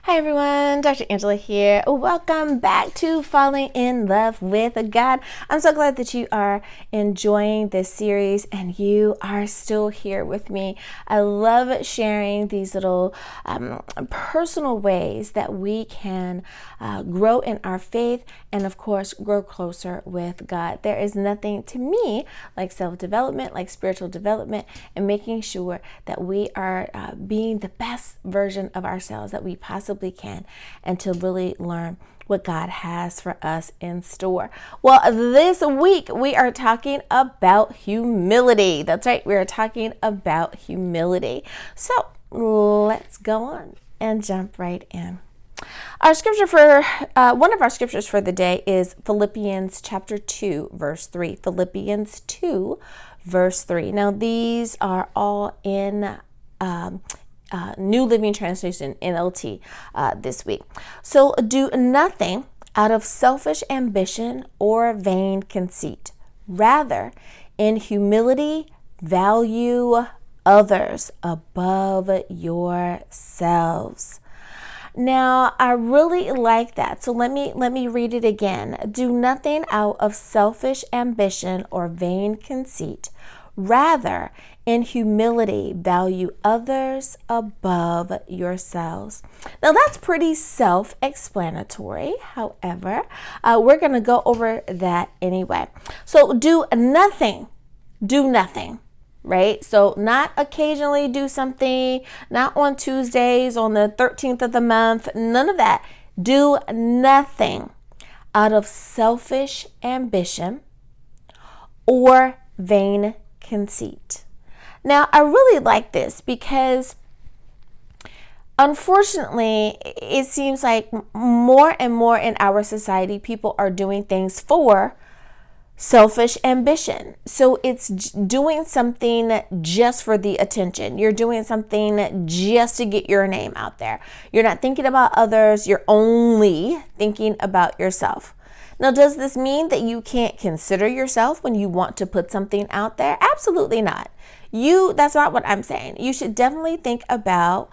Hi everyone, Dr. Angela here. Welcome back to Falling in Love with God. I'm so glad that you are enjoying this series and you are still here with me. I love sharing these little personal ways that we can grow in our faith and of course grow closer with God. There is nothing to me like self-development, like spiritual development, and making sure that we are being the best version of ourselves that we possibly can, and to really learn what God has for us in store. Well, this week we are talking about humility. That's right, we are talking about humility. So let's go on and jump right in. Our scripture for one of our scriptures for the day is Philippians chapter 2, verse 3. Philippians 2, verse 3. Now, these are all in New Living Translation, NLT, this week. So do nothing out of selfish ambition or vain conceit. Rather, in humility, value others above yourselves. Now, I really like that. So let me read it again. Do nothing out of selfish ambition or vain conceit. Rather, in humility, value others above yourselves. Now, that's pretty self-explanatory. However, we're going to go over that anyway. So do nothing, right? So not occasionally do something, not on Tuesdays, on the 13th of the month, none of that. Do nothing out of selfish ambition or vain conceit. Now, I really like this because unfortunately, it seems like more and more in our society, people are doing things for selfish ambition. So it's doing something just for the attention. You're doing something just to get your name out there. You're not thinking about others. You're only thinking about yourself. Now, does this mean that you can't consider yourself when you want to put something out there? Absolutely not. That's not what I'm saying. You should definitely think about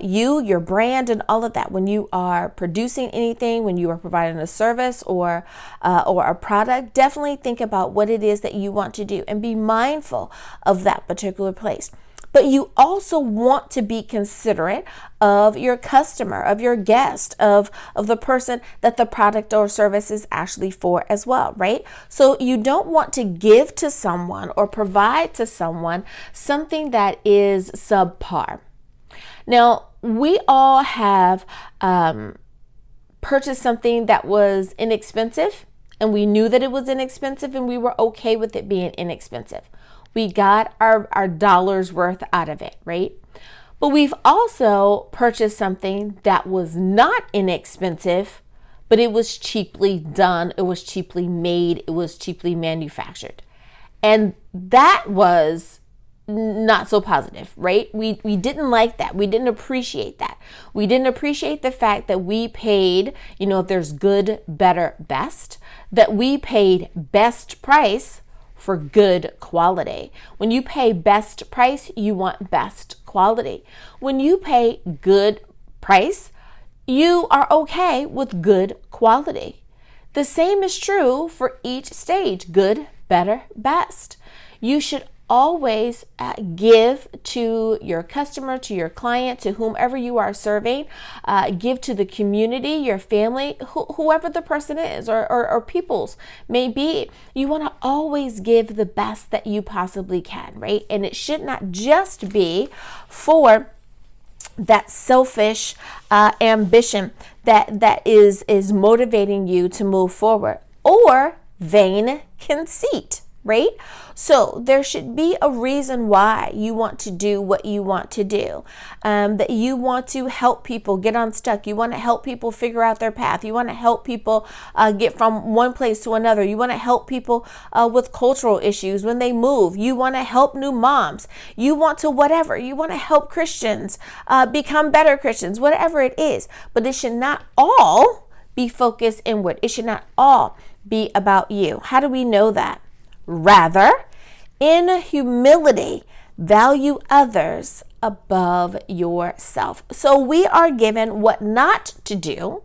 your brand and all of that when you are producing anything, when you are providing a service or a product. Definitely think about what it is that you want to do and be mindful of that particular place. But you also want to be considerate of your customer, of your guest, of the person that the product or service is actually for as well, right? So you don't want to give to someone or provide to someone something that is subpar. Now, we all have purchased something that was inexpensive, and we knew that it was inexpensive, and we were okay with it being inexpensive. We got our dollar's worth out of it, right? But we've also purchased something that was not inexpensive, but it was cheaply done, it was cheaply made, it was cheaply manufactured. And that was not so positive, right? We didn't like that. We didn't appreciate that. We didn't appreciate the fact that we paid, if there's good, better, best, that we paid best price for good quality. When you pay best price, you want best quality. When you pay good price, you are okay with good quality. The same is true for each stage, good, better, best. You should always give to your customer, to your client, to whomever you are serving, give to the community, your family, whoever the person is or peoples may be. You want to always give the best that you possibly can, right? And it should not just be for that selfish ambition that is motivating you to move forward, or vain conceit, right? So there should be a reason why you want to do what you want to do, that you want to help people get unstuck. You want to help people figure out their path. You want to help people get from one place to another. You want to help people with cultural issues when they move. You want to help new moms. You want to whatever. You want to help Christians become better Christians, whatever it is. But it should not all be focused inward. It should not all be about you. How do we know that? Rather, in humility, Value others above yourself. So we are given what not to do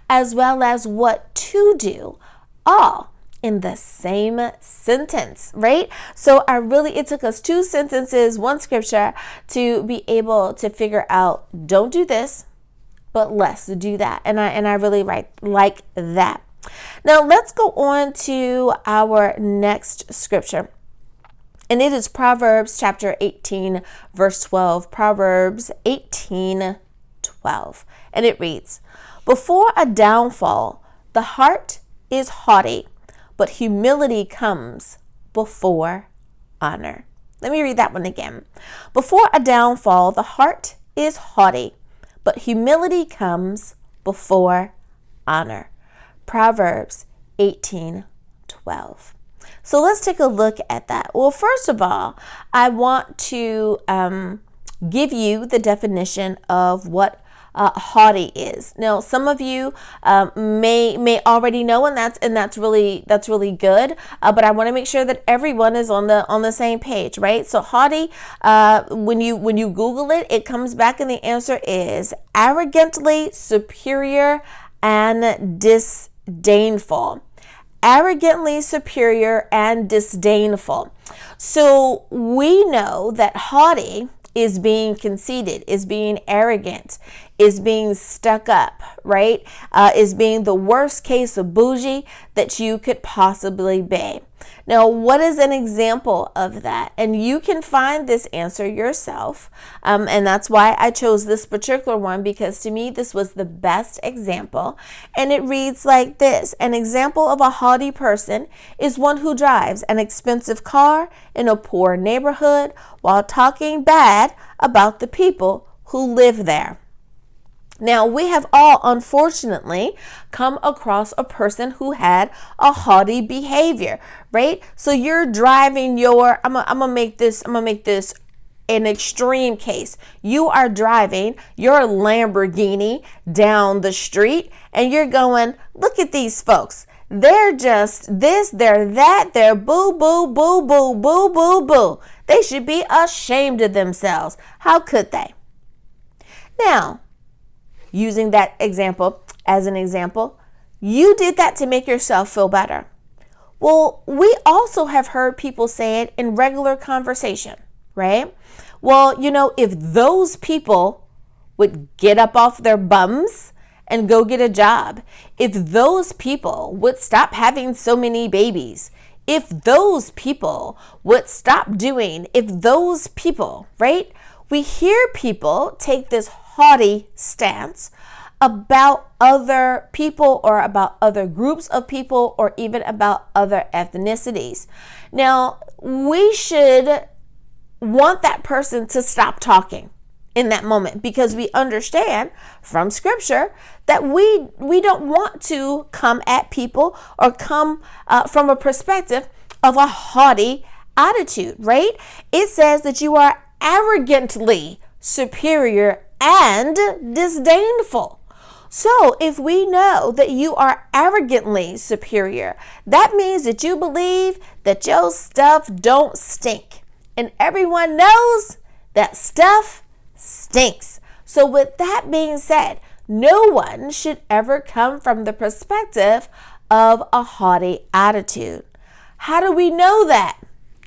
as well as what to do, all in the same sentence, right? So it took us 2 sentences, 1 scripture to be able to figure out, don't do this, but let's do that. And I really like that. Now let's go on to our next scripture. And it is Proverbs chapter 18, verse 12. Proverbs 18:12. And it reads, before a downfall, the heart is haughty, but humility comes before honor. Let me read that one again. Before a downfall, the heart is haughty, but humility comes before honor. Proverbs 18:12. So let's take a look at that. Well, first of all, I want to give you the definition of what haughty is. Now, some of you may already know, and that's really good. But I want to make sure that everyone is on the same page, right? So haughty, when you Google it, it comes back, and the answer is arrogantly superior and disdainful. Arrogantly superior and disdainful. So we know that haughty is being conceited, is being arrogant, is being stuck up, right? Is being the worst case of bougie that you could possibly be. Now, what is an example of that? And you can find this answer yourself. And that's why I chose this particular one, because to me, this was the best example. And it reads like this. An example of a haughty person is one who drives an expensive car in a poor neighborhood while talking bad about the people who live there. Now, we have all, unfortunately, come across a person who had a haughty behavior, right? So you're driving I'm gonna make this an extreme case. You are driving your Lamborghini down the street, and you're going, look at these folks. They're just this, they're that, they're boo, boo, boo, boo, boo, boo, boo. They should be ashamed of themselves. How could they? Now, using that example as an example, you did that to make yourself feel better. Well, we also have heard people say it in regular conversation, right? Well, if those people would get up off their bums and go get a job, if those people would stop having so many babies, if those people would stop doing, if those people, right? We hear people take this haughty stance about other people or about other groups of people or even about other ethnicities. Now, we should want that person to stop talking in that moment, because we understand from scripture that we don't want to come at people or come from a perspective of a haughty attitude, right? It says that you are arrogantly superior and disdainful. So if we know that you are arrogantly superior, that means that you believe that your stuff don't stink. And everyone knows that stuff stinks. So with that being said, no one should ever come from the perspective of a haughty attitude. How do we know that?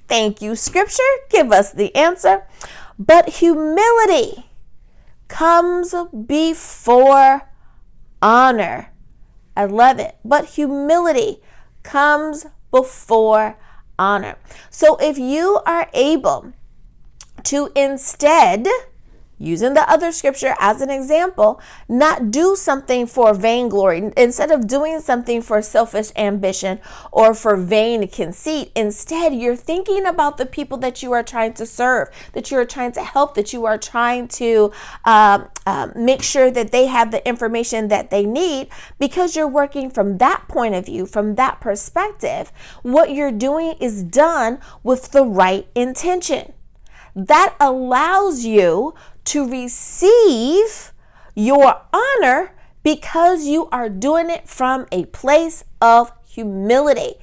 Thank you, Scripture. Give us the answer. But humility comes before honor. I love it. But humility comes before honor. So if you are able to instead, using the other scripture as an example, not do something for vainglory, instead of doing something for selfish ambition or for vain conceit, instead you're thinking about the people that you are trying to serve, that you are trying to help, that you are trying to make sure that they have the information that they need, because you're working from that point of view, from that perspective. What you're doing is done with the right intention. That allows you to receive your honor because you are doing it from a place of humility.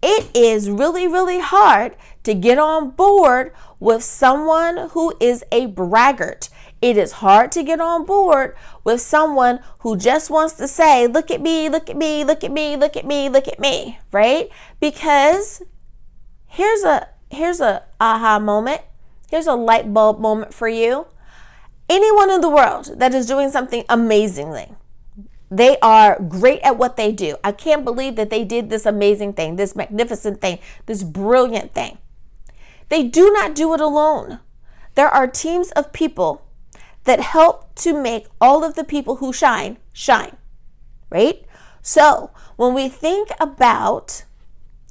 it is really, really hard to get on board with someone who is a braggart. It is hard to get on board with someone who just wants to say, look at me, look at me, look at me, look at me, look at me, right? Because here's a aha moment. Here's a light bulb moment for you. Anyone in the world that is doing something amazingly, they are great at what they do. I can't believe that they did this amazing thing, this magnificent thing, this brilliant thing. They do not do it alone. There are teams of people that help to make all of the people who shine, right? So when we think about,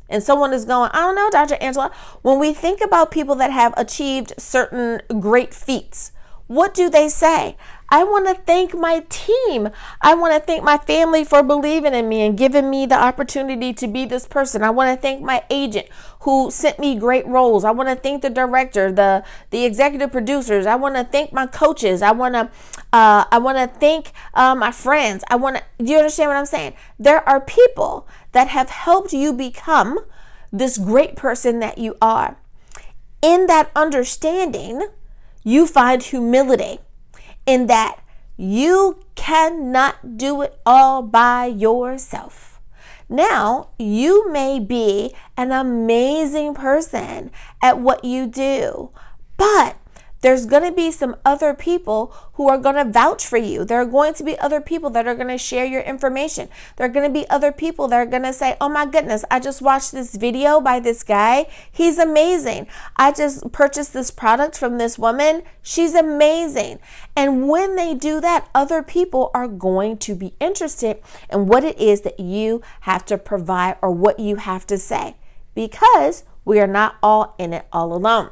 and someone is going, I don't know, Dr. Angela, when we think about people that have achieved certain great feats, what do they say? I want to thank my team. I want to thank my family for believing in me and giving me the opportunity to be this person. I want to thank my agent who sent me great roles. I want to thank the director, the executive producers. I want to thank my coaches. I want to thank my friends. Do you understand what I'm saying? There are people that have helped you become this great person that you are. In that understanding, you find humility in that you cannot do it all by yourself. Now, you may be an amazing person at what you do, but there's going to be some other people who are going to vouch for you. There are going to be other people that are going to share your information. There are going to be other people that are going to say, oh my goodness, I just watched this video by this guy. He's amazing. I just purchased this product from this woman. She's amazing. And when they do that, other people are going to be interested in what it is that you have to provide or what you have to say, because we are not all in it all alone.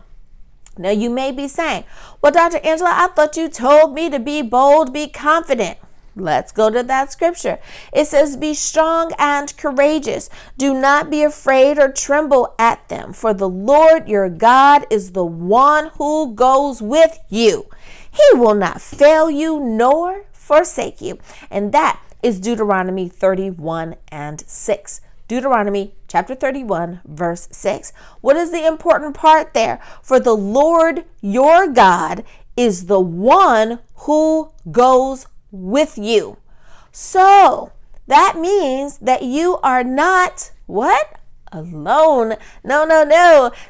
Now, you may be saying, well, Dr. Angela, I thought you told me to be bold, be confident. Let's go to that scripture. It says, be strong and courageous. Do not be afraid or tremble at them, for the Lord your God is the one who goes with you. He will not fail you nor forsake you. And that is Deuteronomy 31:6. Deuteronomy chapter 31, verse 6. What is the important part there? For the Lord your God is the one who goes with you. So that means that you are not what? Alone. No.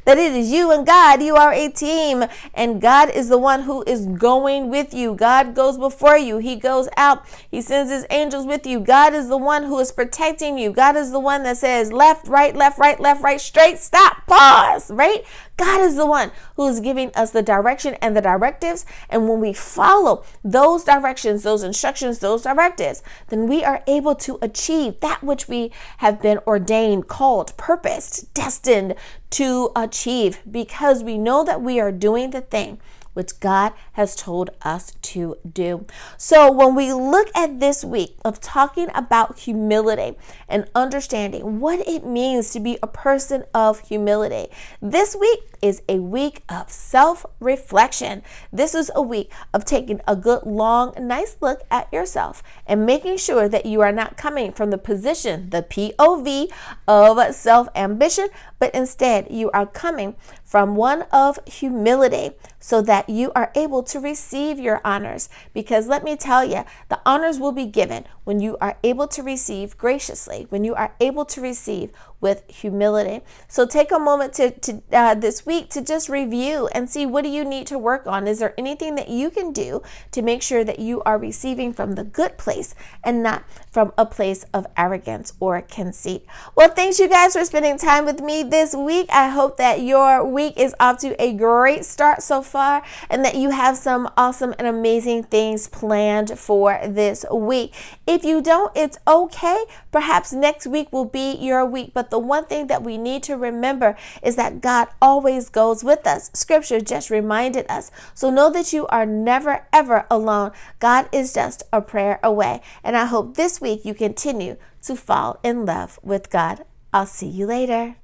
That it is you and God. You are a team, and God is the one who is going with you. God goes before you. He goes out. He sends his angels with you. God is the one who is protecting you. God is the one that says left, right, left, right, left, right, straight, stop, pause, right? God is the one who is giving us the direction and the directives. And when we follow those directions, those instructions, those directives, then we are able to achieve that which we have been ordained, called, purposed, destined to achieve, because we know that we are doing the thing which God has told us to do. So when we look at this week of talking about humility and understanding what it means to be a person of humility, this week is a week of self-reflection. This is a week of taking a good, long, nice look at yourself and making sure that you are not coming from the position, the POV of self-ambition, but instead you are coming from one of humility, so that you are able to receive your honors. Because let me tell you, the honors will be given when you are able to receive graciously, when you are able to receive with humility. So take a moment to this week to just review and see, what do you need to work on? Is there anything that you can do to make sure that you are receiving from the good place and not from a place of arrogance or conceit? Well, thanks you guys for spending time with me this week. I hope that your week is off to a great start so far, and that you have some awesome and amazing things planned for this week. If you don't, it's okay. Perhaps next week will be your week. But the one thing that we need to remember is that God always goes with us. Scripture just reminded us. So know that you are never, ever alone. God is just a prayer away. And I hope this week you continue to fall in love with God. I'll see you later.